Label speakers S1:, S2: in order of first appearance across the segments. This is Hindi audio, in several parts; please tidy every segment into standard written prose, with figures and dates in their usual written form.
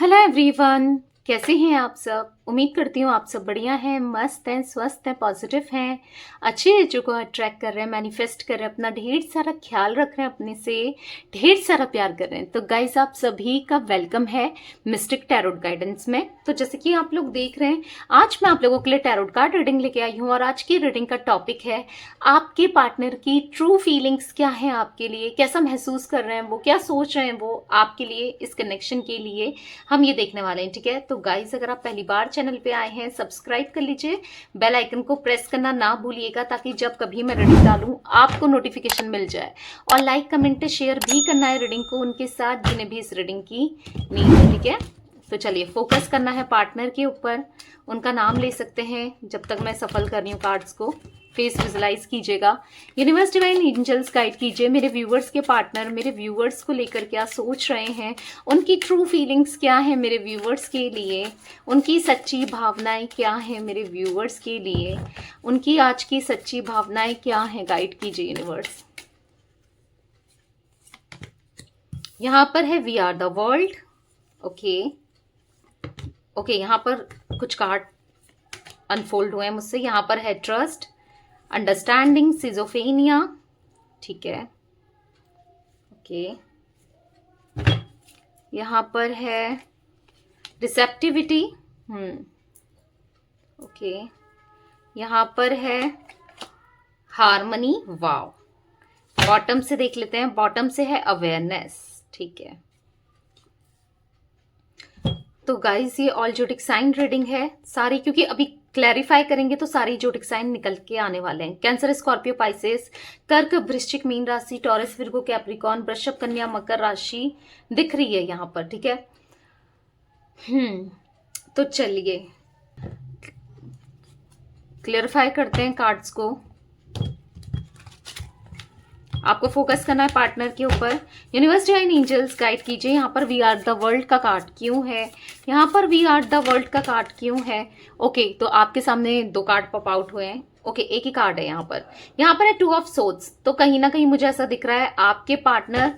S1: हेलो एवरीवन, कैसे हैं आप सब। उम्मीद करती हूँ आप सब बढ़िया हैं, मस्त हैं, स्वस्थ हैं, पॉजिटिव हैं, अच्छी चीज़ों को अट्रैक्ट कर रहे हैं, मैनिफेस्ट कर रहे हैं, अपना ढेर सारा ख्याल रख रहे हैं, अपने से ढेर सारा प्यार कर रहे हैं। तो गाइस, आप सभी का वेलकम है मिस्टिक टैरोट गाइडेंस में। तो जैसे कि आप लोग देख रहे हैं, आज मैं आप लोगों के लिए टैरोट कार्ड रीडिंग लेके आई हूँ और आज की रीडिंग का टॉपिक है आपके पार्टनर की ट्रू फीलिंग्स क्या है आपके लिए, कैसा महसूस कर रहे हैं वो, क्या सोच रहे हैं वो आपके लिए, इस कनेक्शन के लिए हम ये देखने वाले हैं। ठीक है, तो गाइस, अगर आप पहली बार चैनल पे आए हैं, सब्सक्राइब कर लीजिए, बेल आइकन को प्रेस करना ना भूलिएगा ताकि जब कभी मैं रीडिंग डालूं आपको नोटिफिकेशन मिल जाए। और लाइक कमेंट शेयर भी करना है रीडिंग को उनके साथ जिन्हें भी इस रीडिंग की नीड है। ठीक है, तो चलिए फोकस करना है पार्टनर के ऊपर। उनका नाम ले सकते हैं जब तक मैं सफल कर रही हूँ कार्ड्स को। फेस विजुलाइज कीजिएगा। यूनिवर्स डिवाइन एंजल्स गाइड कीजिए मेरे व्यूवर्स के पार्टनर मेरे व्यूवर्स को लेकर क्या सोच रहे हैं, उनकी ट्रू फीलिंग्स क्या है मेरे व्यूवर्स के लिए, उनकी सच्ची भावनाएं क्या है मेरे व्यूवर्स के लिए, उनकी आज की सच्ची भावनाएं क्या है, गाइड कीजिए यूनिवर्स। यहाँ पर है we are the world. Okay, यहाँ पर कुछ कार्ड अनफोल्ड हुए हैं मुझसे। यहाँ पर है ट्रस्ट, अंडरस्टैंडिंग, सिजोफेनिया। ठीक है, ओके। यहाँ पर है रिसेप्टिविटी। ओके, यहाँ पर है हार्मनी। वाव। बॉटम से देख लेते हैं, बॉटम से है अवेयरनेस। ठीक है, तो गाइस ये ऑल जोडिक साइन रीडिंग है सारी, क्योंकि अभी क्लैरिफाई करेंगे तो सारी जोडिक साइन निकल के आने वाले हैं। कैंसर, स्कॉर्पियो, पाइसेस, कर्क, वृश्चिक, मीन राशि, टॉरस, विर्गो, कैप्रिकॉर्न, वृषभ, कन्या, मकर राशि दिख रही है यहाँ पर। ठीक है, तो चलिए क्लियरिफाई करते हैं कार्ड्स को। आपको फोकस करना है पार्टनर के ऊपर। यूनिवर्स डिवाइन एंजल्स गाइड कीजिए यहाँ पर वी आर द वर्ल्ड का कार्ड क्यों है, यहाँ पर वी आर द वर्ल्ड का कार्ड क्यों है। ओके, तो आपके सामने दो कार्ड पॉप आउट हुए हैं। ओके, एक ही कार्ड है यहाँ पर है टू ऑफ सोर्ड्स। तो कहीं ना कहीं मुझे ऐसा दिख रहा है आपके पार्टनर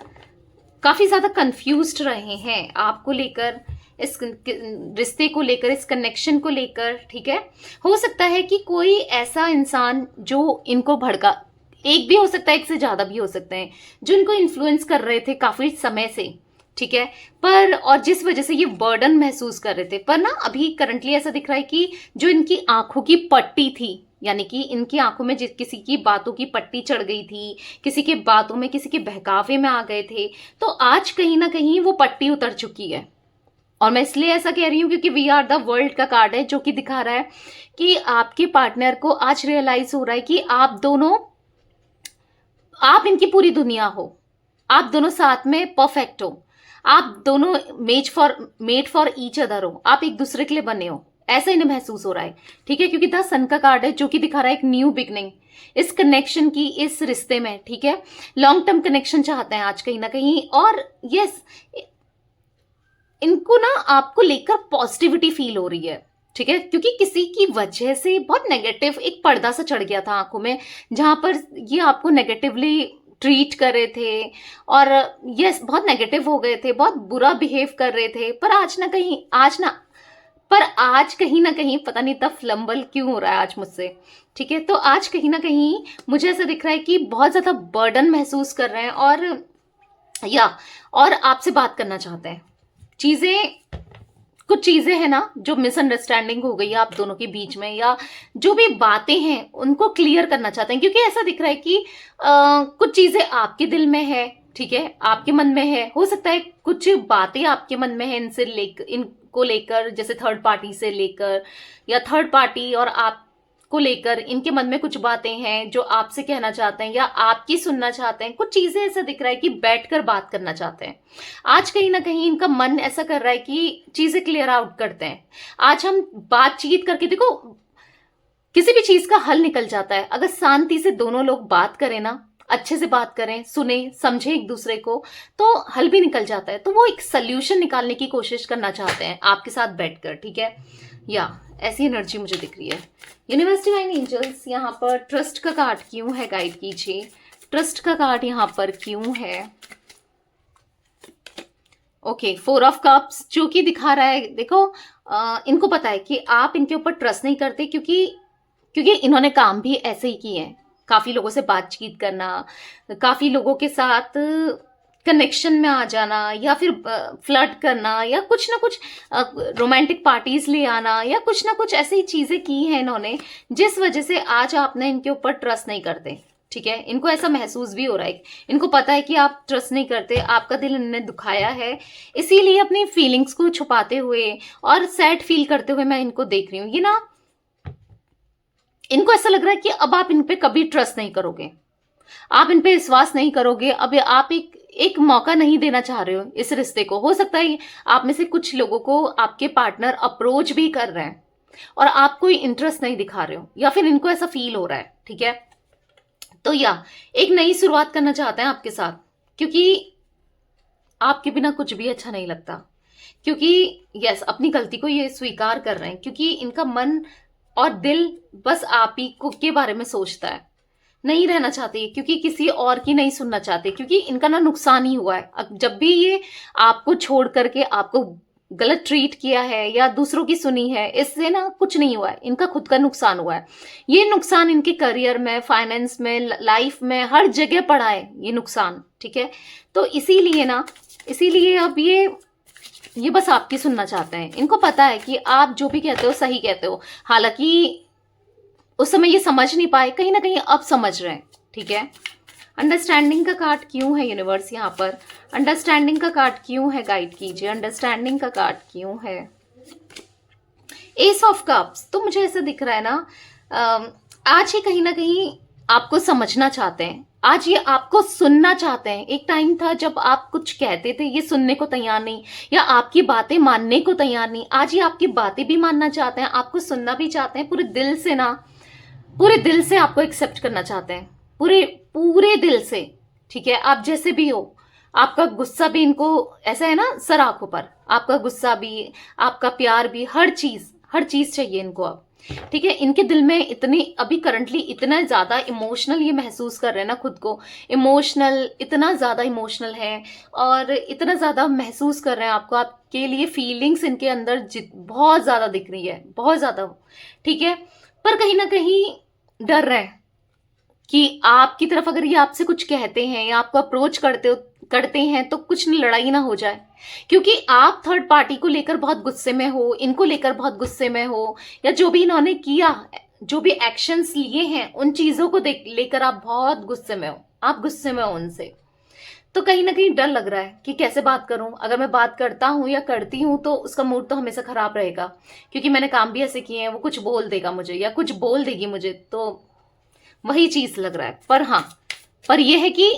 S1: काफी ज्यादा कंफ्यूज्ड रहे हैं आपको लेकर, इस रिश्ते को लेकर, इस कनेक्शन को लेकर। ठीक है, हो सकता है कि कोई ऐसा इंसान जो इनको भड़का, एक भी हो सकता है, एक से ज्यादा भी हो सकते हैं, जो इनको इन्फ्लुएंस कर रहे थे काफी समय से। ठीक है, पर और जिस वजह से ये बर्डन महसूस कर रहे थे, पर ना अभी करंटली ऐसा दिख रहा है कि जो इनकी आंखों की पट्टी थी, यानी कि इनकी आंखों में किसी की बातों की पट्टी चढ़ गई थी, किसी के बातों में, किसी के बहकावे में आ गए थे, तो आज कहीं ना कहीं वो पट्टी उतर चुकी है। और मैं इसलिए ऐसा कह रही हूं क्योंकि वी आर द वर्ल्ड का कार्ड है जो कि दिखा रहा है कि आपके पार्टनर को आज रियलाइज हो रहा है कि आप इनकी पूरी दुनिया हो, आप दोनों साथ में परफेक्ट हो, आप दोनों मेड फॉर ईच अदर हो, आप एक दूसरे के लिए बने हो, ऐसा इन्हें महसूस हो रहा है। ठीक है, क्योंकि द सन का कार्ड है जो कि दिखा रहा है एक न्यू बिगनिंग इस कनेक्शन की, इस रिश्ते में। ठीक है, लॉन्ग टर्म कनेक्शन चाहते हैं आज कहीं ना कहीं। और यस, इनको ना आपको लेकर पॉजिटिविटी फील हो रही है। ठीक है, क्योंकि किसी की वजह से बहुत नेगेटिव एक पर्दा सा चढ़ गया था आंखों में, जहां पर ये आपको नेगेटिवली ट्रीट कर रहे थे और यस बहुत नेगेटिव हो गए थे, बहुत बुरा बिहेव कर रहे थे। पर आज कहीं ना कहीं पता नहीं तब फ्लम्बल क्यों हो रहा है आज मुझसे। ठीक है, तो आज कहीं ना कहीं मुझे ऐसा दिख रहा है कि बहुत ज्यादा बर्डन महसूस कर रहे हैं और आपसे बात करना चाहते हैं। कुछ चीजें हैं ना जो मिसअंडरस्टैंडिंग हो गई है आप दोनों के बीच में, या जो भी बातें हैं उनको क्लियर करना चाहते हैं, क्योंकि ऐसा दिख रहा है कि कुछ चीजें आपके दिल में है। ठीक है, आपके मन में है, हो सकता है कुछ बातें आपके मन में है इनको लेकर, जैसे थर्ड पार्टी से लेकर, या थर्ड पार्टी और आप को लेकर इनके मन में कुछ बातें हैं जो आपसे कहना चाहते हैं या आपकी सुनना चाहते हैं। कुछ चीजें ऐसा दिख रहा है कि बैठकर बात करना चाहते हैं। आज कहीं ना कहीं इनका मन ऐसा कर रहा है कि चीजें क्लियर आउट करते हैं। आज हम बातचीत करके, देखो किसी भी चीज का हल निकल जाता है अगर शांति से दोनों लोग बात करें ना, अच्छे से बात करें, सुने समझे एक दूसरे को, तो हल भी निकल जाता है। तो वो एक सोल्यूशन निकालने की कोशिश करना चाहते हैं आपके साथ बैठकर। ठीक है, या ऐसी एनर्जी मुझे दिख रही है। यूनिवर्स डिवाइन एंजल्स यहाँ पर ट्रस्ट का कार्ड क्यों है, गाइड कीजिए। ट्रस्ट का कार्ड यहाँ पर क्यों है। ओके, 4 ऑफ कप्स जो कि दिखा रहा है, देखो इनको पता है कि आप इनके ऊपर ट्रस्ट नहीं करते, क्योंकि क्योंकि इन्होंने काम भी ऐसे ही किए हैं। काफ़ी लोगों से बातचीत करना, काफ़ी लोगों के साथ कनेक्शन में आ जाना, या फिर फ्लर्ट करना, या कुछ ना कुछ रोमांटिक पार्टीज ले आना, या कुछ ना कुछ ऐसी चीज़ें की हैं इन्होंने, जिस वजह से आज आपने इनके ऊपर ट्रस्ट नहीं करते। ठीक है, इनको ऐसा महसूस भी हो रहा है, इनको पता है कि आप ट्रस्ट नहीं करते, आपका दिल इन्होंने दुखाया है, इसीलिए अपनी फीलिंग्स को छुपाते हुए और सैड फील करते हुए मैं इनको देख रही हूँ। ये ना, इनको ऐसा लग रहा है कि अब आप इन पे कभी ट्रस्ट नहीं करोगे, आप इन पे विश्वास नहीं करोगे। अब आप एक मौका नहीं देना चाह रहे हो इस रिश्ते को। हो सकता है आप में से कुछ लोगों को आपके पार्टनर अप्रोच भी कर रहे हैं और आप कोई इंटरेस्ट नहीं दिखा रहे हो, या फिर इनको ऐसा फील हो रहा है। ठीक है, तो या एक नई शुरुआत करना चाहते हैं आपके साथ, क्योंकि आपके बिना कुछ भी अच्छा नहीं लगता, क्योंकि यस, अपनी गलती को ये स्वीकार कर रहे हैं, क्योंकि इनका मन और दिल बस आप ही को के बारे में सोचता है, नहीं रहना चाहते, क्योंकि किसी और की नहीं सुनना चाहते, क्योंकि इनका ना नुकसान ही हुआ है। अब जब भी ये आपको छोड़ करके आपको गलत ट्रीट किया है या दूसरों की सुनी है, इससे ना कुछ नहीं हुआ है, इनका खुद का नुकसान हुआ है। ये नुकसान इनके करियर में, फाइनेंस में, लाइफ में, हर जगह पड़ा है ये नुकसान। ठीक है, तो इसीलिए अब ये बस आपकी सुनना चाहते हैं। इनको पता है कि आप जो भी कहते हो सही कहते हो, हालांकि उस समय ये समझ नहीं पाए, कहीं ना कहीं अब समझ रहे हैं। ठीक है, अंडरस्टैंडिंग का कार्ड क्यों है यूनिवर्स यहाँ पर? अंडरस्टैंडिंग का कार्ड क्यों है? गाइड कीजिए, अंडरस्टैंडिंग का कार्ड क्यों है? S of cups. तो मुझे ऐसा दिख रहा है ना, आज ये कहीं ना कहीं आपको समझना चाहते हैं, आज ये आपको सुनना चाहते हैं। एक टाइम था जब आप कुछ कहते थे, ये सुनने को तैयार नहीं, या आपकी बातें मानने को तैयार नहीं। आज ये आपकी बातें भी मानना चाहते हैं, आपको सुनना भी चाहते हैं, पूरे दिल से ना, पूरे दिल से आपको एक्सेप्ट करना चाहते हैं, पूरे पूरे दिल से। ठीक है, आप जैसे भी हो, आपका गुस्सा भी इनको ऐसा है ना सर आंखों पर, आपका गुस्सा भी, आपका प्यार भी, हर चीज चाहिए इनको अब। ठीक है, इनके दिल में इतनी अभी करंटली इतना ज्यादा इमोशनल ये महसूस कर रहे हैं ना, खुद को इमोशनल, इतना ज्यादा इमोशनल है और इतना ज्यादा महसूस कर रहे हैं आपको, आपके लिए फीलिंग्स इनके अंदर बहुत ज्यादा दिख रही है, बहुत ज्यादा। ठीक है, पर कहीं ना कहीं डर रहे हैं कि आपकी तरफ अगर ये आपसे कुछ कहते हैं या आपको अप्रोच करते हैं तो कुछ लड़ाई ना हो जाए, क्योंकि आप थर्ड पार्टी को लेकर बहुत गुस्से में हो, इनको लेकर बहुत गुस्से में हो, या जो भी इन्होंने किया, जो भी एक्शंस लिए हैं, उन चीजों को लेकर आप बहुत गुस्से में हो, आप गुस्से में हो उनसे। तो कहीं ना कहीं डर लग रहा है कि कैसे बात करूं, अगर मैं बात करता हूं या करती हूं तो उसका मूड तो हमेशा खराब रहेगा, क्योंकि मैंने काम भी ऐसे किए हैं, वो कुछ बोल देगा मुझे या कुछ बोल देगी मुझे, तो वही चीज लग रहा है। पर हाँ, पर यह है कि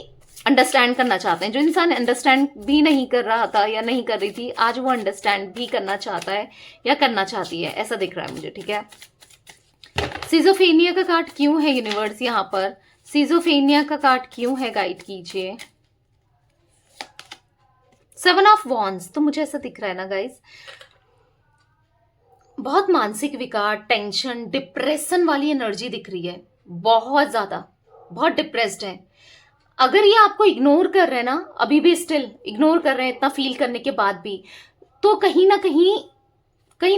S1: अंडरस्टैंड करना चाहते हैं। जो इंसान अंडरस्टैंड भी नहीं कर रहा था या नहीं कर रही थी, आज वो अंडरस्टैंड भी करना चाहता है या करना चाहती है, ऐसा दिख रहा है मुझे। ठीक है, सिजोफेनिया का कार्ड क्यों है यूनिवर्स यहाँ पर? सिजोफेनिया का कार्ड क्यों है? गाइड कीजिए। 7 ऑफ वॉन्ड्स। तो मुझे ऐसा दिख रहा है ना गाइस, बहुत मानसिक विकार, टेंशन, डिप्रेशन वाली एनर्जी दिख रही है, बहुत ज्यादा, बहुत डिप्रेस्ड है। अगर ये आपको इग्नोर कर रहे हैं ना, अभी भी स्टिल इग्नोर कर रहे हैं इतना फील करने के बाद भी, तो कहीं ना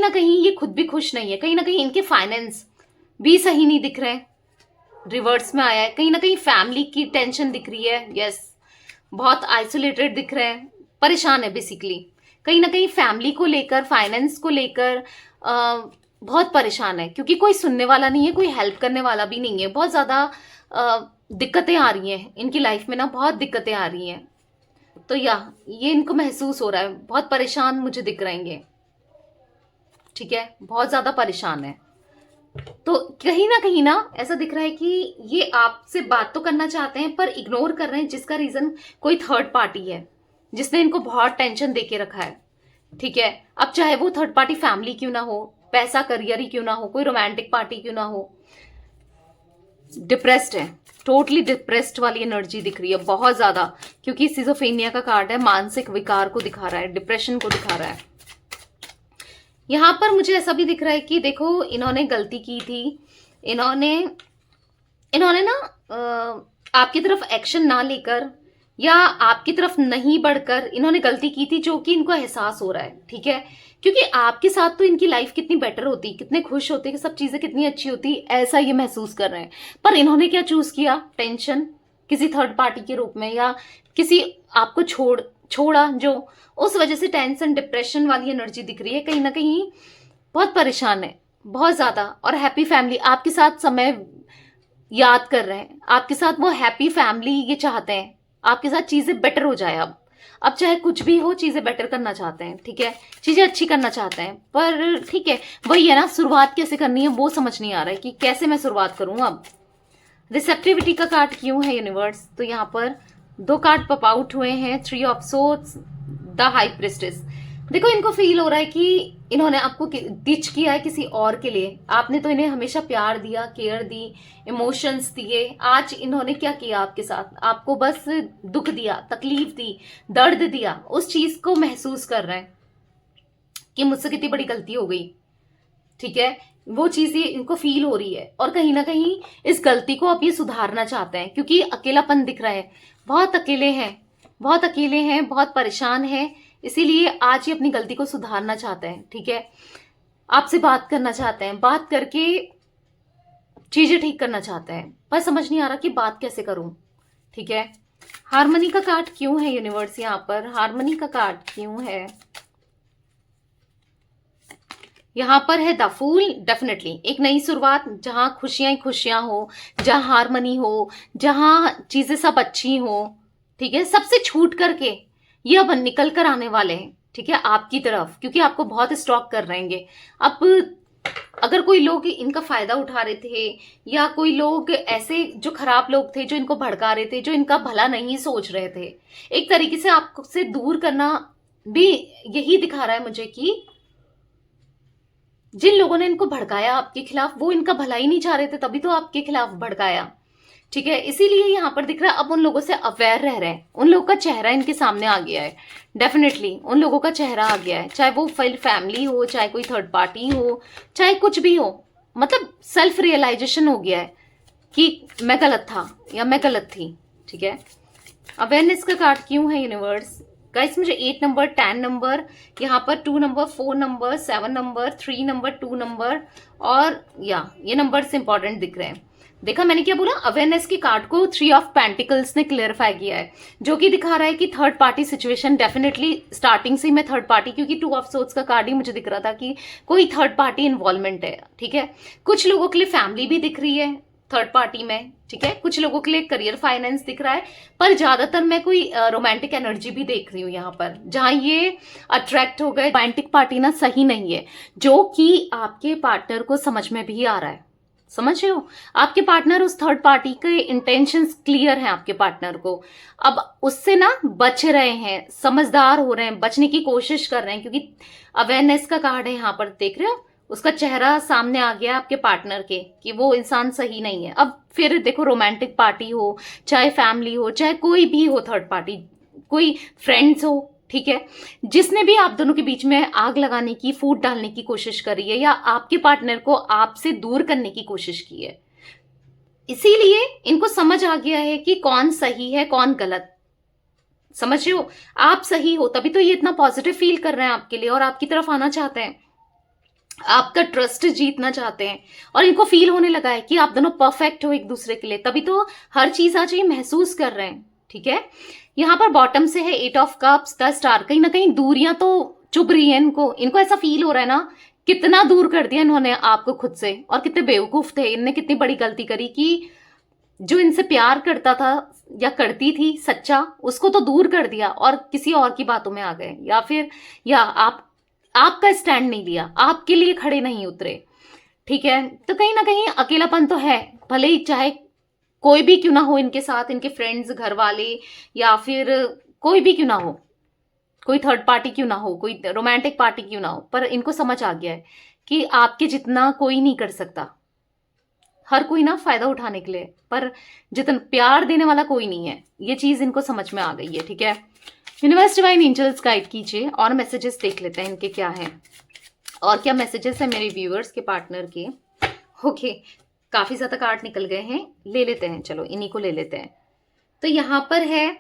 S1: कहीं ये खुद भी खुश नहीं है, कहीं ना कहीं इनके फाइनेंस भी सही नहीं दिख रहे हैं, रिवर्स में आया है। कहीं ना कहीं फैमिली की टेंशन दिख रही है, यस, बहुत आइसोलेटेड दिख रहे हैं, परेशान है बेसिकली, कहीं ना कहीं फैमिली को लेकर, फाइनेंस को लेकर बहुत परेशान है, क्योंकि कोई सुनने वाला नहीं है, कोई हेल्प करने वाला भी नहीं है। बहुत ज्यादा दिक्कतें आ रही हैं इनकी लाइफ में ना, बहुत दिक्कतें आ रही हैं। तो ये इनको महसूस हो रहा है, बहुत परेशान मुझे दिख रहेंगे। ठीक है, बहुत ज्यादा परेशान है। तो कहीं ना ऐसा दिख रहा है कि ये आपसे बात तो करना चाहते हैं पर इग्नोर कर रहे हैं, जिसका रीजन कोई थर्ड पार्टी है जिसने इनको बहुत टेंशन देके रखा है। ठीक है, अब चाहे वो थर्ड पार्टी फैमिली क्यों ना हो, पैसा, करियर ही क्यों ना हो, कोई रोमांटिक पार्टी क्यों ना हो, डिप्रेस्ड है, टोटली डिप्रेस्ड वाली एनर्जी दिख रही है बहुत ज्यादा, क्योंकि सिजोफेनिया का कार्ड है, मानसिक विकार को दिखा रहा है, डिप्रेशन को दिखा रहा है। यहां पर मुझे ऐसा भी दिख रहा है कि देखो, इन्होंने गलती की थी, इन्होंने ना आपकी तरफ एक्शन ना लेकर या आपकी तरफ नहीं बढ़कर इन्होंने गलती की थी जो कि इनको एहसास हो रहा है, ठीक है। क्योंकि आपके साथ तो इनकी लाइफ कितनी बेटर होती, कितने खुश होते, कि सब चीजें कितनी अच्छी होती, ऐसा ये महसूस कर रहे हैं। पर इन्होंने क्या चूज किया? टेंशन, किसी थर्ड पार्टी के रूप में, या किसी आपको छोड़ा जो, उस वजह से टेंशन डिप्रेशन वाली एनर्जी दिख रही है। कहीं ना कहीं बहुत परेशान है, बहुत ज्यादा। और हैप्पी फैमिली आपके साथ समय याद कर रहे हैं, आपके साथ वो हैप्पी फैमिली ये चाहते हैं, आपके साथ चीजें बेटर हो जाए। अब चाहे कुछ भी हो, चीजें बेटर करना चाहते हैं, ठीक है, चीजें अच्छी करना चाहते हैं। पर ठीक है, वही है ना, शुरुआत कैसे करनी है वो समझ नहीं आ रहा है कि कैसे मैं शुरुआत करूं। अब रिसेप्टिविटी का कार्ड क्यों है यूनिवर्स? तो यहाँ पर 2 कार्ड पॉप आउट हुए हैं, 3 of swords, the high priestess. देखो, इनको फील हो रहा है कि इन्होंने आपको डिच किया है किसी और के लिए। आपने तो इन्हें हमेशा प्यार दिया, केयर दी, इमोशंस दिए। आज इन्होंने क्या किया आपके साथ? आपको बस दुख दिया, तकलीफ दी, दर्द दिया। उस चीज को महसूस कर रहे हैं कि मुझसे कितनी बड़ी गलती हो गई, ठीक है। वो चीजें इनको फील हो रही है, और कहीं ना कहीं इस गलती को अब ये सुधारना चाहते हैं, क्योंकि अकेलापन दिख रहा है, बहुत अकेले हैं, बहुत अकेले हैं, बहुत परेशान हैं। इसीलिए आज ये अपनी गलती को सुधारना चाहते हैं, ठीक है। आपसे बात करना चाहते हैं, बात करके चीजें ठीक करना चाहते हैं, पर समझ नहीं आ रहा कि बात कैसे करूं, ठीक है। हार्मनी का कार्ड क्यों है यूनिवर्स? यहाँ पर हार्मनी का कार्ड क्यों है? यहाँ पर है द फूल। डेफिनेटली एक नई शुरुआत, जहां खुशियां ही खुशियां हो, जहां हार्मनी हो, जहां चीजें सब अच्छी हो, ठीक है। सबसे छूट करके ये अब निकल कर आने वाले हैं, ठीक है, आपकी तरफ, क्योंकि आपको बहुत स्टॉक कर रहेंगे। अब अगर कोई लोग इनका फायदा उठा रहे थे, या कोई लोग ऐसे जो खराब लोग थे जो इनको भड़का रहे थे, जो इनका भला नहीं सोच रहे थे, एक तरीके से आपसे दूर करना भी यही दिखा रहा है मुझे कि जिन लोगों ने इनको भड़काया आपके खिलाफ, वो इनका भला ही नहीं चाह रहे थे, तभी तो आपके खिलाफ भड़काया, ठीक है। इसीलिए यहाँ पर दिख रहा है अब उन लोगों से अवेयर रह रहे हैं, उन लोगों का चेहरा इनके सामने आ गया है। डेफिनेटली उन लोगों का चेहरा आ गया है, चाहे वो फैमिली हो, चाहे कोई थर्ड पार्टी हो, चाहे कुछ भी हो। मतलब सेल्फ रियलाइजेशन हो गया है कि मैं गलत था या मैं गलत थी, ठीक है। अवेयरनेस का कार्ड क्यों है यूनिवर्स? गाइस, मुझे 8 नंबर, 10 नंबर, यहाँ पर 2 number, 4 number, 7 number, 3 number, 2 number, और ये नंबर्स इंपॉर्टेंट दिख रहे हैं। देखा मैंने क्या बोला? अवेयरनेस के कार्ड को 3 ऑफ पेंटिकल्स ने क्लियरिफाई किया है, जो कि दिखा रहा है कि third party situation, definitely starting से ही मैं थर्ड पार्टी, क्योंकि 2 ऑफ सोर्ड्स का कार्ड ही मुझे दिख रहा था कि कोई थर्ड पार्टी इन्वॉल्वमेंट है, ठीक है। कुछ लोगों के लिए फैमिली भी दिख रही है थर्ड पार्टी में, ठीक है। कुछ लोगों के लिए करियर फाइनेंस दिख रहा है, पर ज्यादातर मैं कोई रोमांटिक एनर्जी भी देख रही हूँ यहाँ पर, जहां ये अट्रैक्ट हो गए। रोमांटिक पार्टी ना सही नहीं है, जो कि आपके पार्टनर को समझ में भी आ रहा है। समझ रहे हो? आपके पार्टनर, उस थर्ड पार्टी के इंटेंशंस क्लियर हैं आपके पार्टनर को। अब उससे ना बच रहे हैं, समझदार हो रहे हैं, बचने की कोशिश कर रहे हैं, क्योंकि अवेयरनेस का कार्ड है यहाँ पर, देख रहे हो? उसका चेहरा सामने आ गया आपके पार्टनर के कि वो इंसान सही नहीं है। अब फिर देखो, रोमांटिक पार्टी हो, चाहे फैमिली हो, चाहे कोई भी हो थर्ड पार्टी, कोई फ्रेंड्स हो, ठीक है, जिसने भी आप दोनों के बीच में आग लगाने की, फूट डालने की कोशिश करी है, या आपके पार्टनर को आपसे दूर करने की कोशिश की है, इसीलिए इनको समझ आ गया है कि कौन सही है कौन गलत। समझ रहे हो? आप सही हो, तभी तो ये इतना पॉजिटिव फील कर रहे हैं आपके लिए, और आपकी तरफ आना चाहते हैं, आपका ट्रस्ट जीतना चाहते हैं। और इनको फील होने लगा है कि आप दोनों परफेक्ट हो एक दूसरे के लिए, तभी तो हर चीज आज ये महसूस कर रहे हैं, ठीक है। यहाँ पर बॉटम से है 8 ऑफ कप्स, 10 स्टार। कहीं ना कहीं दूरियां तो चुभ रही है इनको ऐसा फील हो रहा है ना, कितना दूर कर दिया इन्होंने आपको खुद से, और कितने बेवकूफ थे, इनने कितनी बड़ी गलती करी कि जो इनसे प्यार करता था या करती थी सच्चा, उसको तो दूर कर दिया और किसी और की बातों में आ गए, या आपका स्टैंड नहीं लिया, आपके लिए खड़े नहीं उतरे, ठीक है। तो कहीं ना कहीं अकेलापन तो है, भले ही चाहे कोई भी क्यों ना हो इनके साथ, इनके फ्रेंड्स, घर वाले, या फिर कोई भी क्यों ना हो, कोई थर्ड पार्टी क्यों ना हो, कोई रोमांटिक पार्टी क्यों ना हो, पर इनको समझ आ गया है कि आपके जितना कोई नहीं कर सकता। हर कोई ना फायदा उठाने के लिए, पर जितना प्यार देने वाला कोई नहीं है, ये चीज इनको समझ में आ गई है, ठीक है। यूनिवर्स डिवाइन एंजल्स गाइड कीजिए, और मैसेजेस देख लेते हैं इनके क्या हैं, और क्या मैसेजेस है मेरे व्यूअर्स के पार्टनर के। ओके, काफी ज्यादा कार्ड निकल गए हैं, ले लेते हैं, चलो इन्हीं को ले लेते हैं। तो यहाँ पर है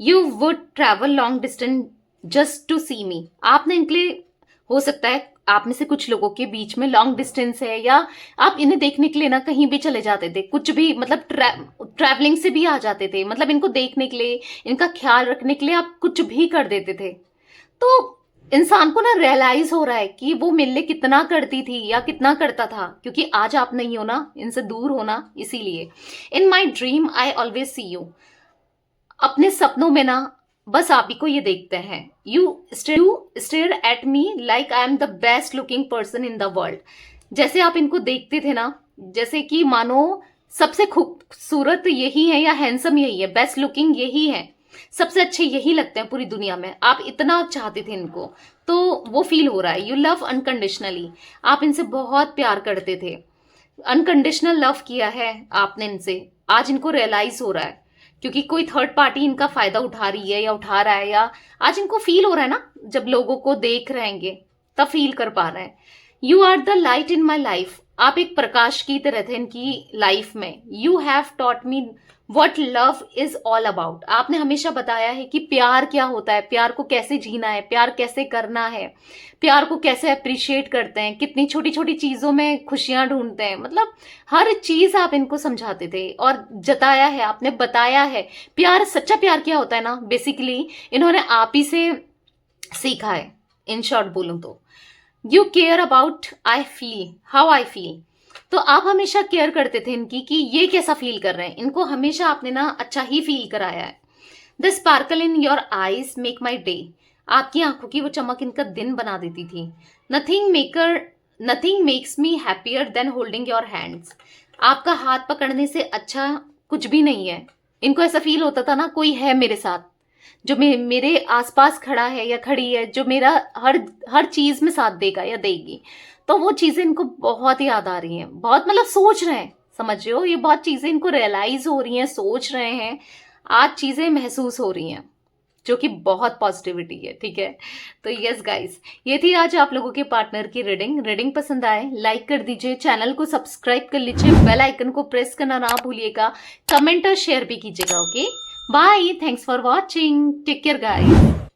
S1: you would travel long distance just to see me. आपने इनके लिए, हो सकता है आप में से कुछ लोगों के बीच में लॉन्ग डिस्टेंस है, या आप इन्हें देखने के लिए ना कहीं भी चले जाते थे, कुछ भी मतलब ट्रैवलिंग से भी आ जाते थे, मतलब इनको देखने के लिए, इनका ख्याल रखने के लिए आप कुछ भी कर देते थे। तो इंसान को ना रियलाइज हो रहा है कि वो मेरे लिए कितना करती थी या कितना करता था, क्योंकि आज आप नहीं हो ना, इनसे दूर हो ना, इसीलिए। In my dream I always see you. अपने सपनों में ना बस आप ही को ये देखते हैं। You stare at me like I am the best looking person in the world. जैसे आप इनको देखते थे ना, जैसे कि मानो सबसे खूबसूरत यही है, या हैंडसम यही है, बेस्ट लुकिंग यही है, सबसे अच्छे यही लगते हैं पूरी दुनिया में। आप इतना चाहते थे इनको, तो वो फील हो रहा है। You love unconditionally. आप इनसे बहुत प्यार करते थे, अनकंडीशनल लव किया है आपने इनसे। आज इनको रियलाइज हो रहा है, क्योंकि कोई थर्ड पार्टी इनका फायदा उठा रही है या उठा रहा है, या आज इनको फील हो रहा है ना, जब लोगों को देख रहेंगे तब फील कर पा रहे हैं। You are the light in my life. आप एक प्रकाश की तरह थे इनकी लाइफ में। You have taught me what love is all about. आपने हमेशा बताया है कि प्यार क्या होता है, प्यार को कैसे जीना है, प्यार कैसे करना है, प्यार को कैसे अप्रिशिएट करते हैं, कितनी छोटी छोटी चीजों में खुशियां ढूंढते हैं, मतलब हर चीज आप इनको समझाते थे और जताया है, आपने बताया है। प्यार, सच्चा प्यार क्या होता है ना, बेसिकली इन्होंने आप ही से सीखा है। इन शॉर्ट बोलूं तो you care about I feel how I feel. तो आप हमेशा केयर करते थे इनकी कि ये कैसा फील कर रहे हैं, इनको हमेशा आपने ना अच्छा ही फील कराया है। The sparkle in your eyes make my day. आपकी आंखों की वो चमक इनका दिन बना देती थी। Nothing makes me happier than holding your hands. आपका हाथ पकड़ने से अच्छा कुछ भी नहीं है। इनको ऐसा फील होता था ना, कोई है मेरे साथ, जो मेरे आसपास खड़ा है या खड़ी है, जो मेरा हर हर चीज में साथ देगा या देगी। तो वो चीजें इनको बहुत याद आ रही हैं, बहुत मतलब सोच रहे हैं, समझ रहे हो, ये बहुत चीजें इनको रियलाइज हो रही हैं, सोच रहे हैं, आज चीजें महसूस हो रही हैं, जो कि बहुत पॉजिटिविटी है। ठीक है, तो यस गाइस, ये थी आज आप लोगों के पार्टनर की रीडिंग पसंद आए लाइक कर दीजिए, चैनल को सब्सक्राइब कर लीजिए, बेल आइकन को प्रेस करना ना भूलिएगा, कमेंट और शेयर भी कीजिएगा। Okay, bye, thanks for watching, take care guys.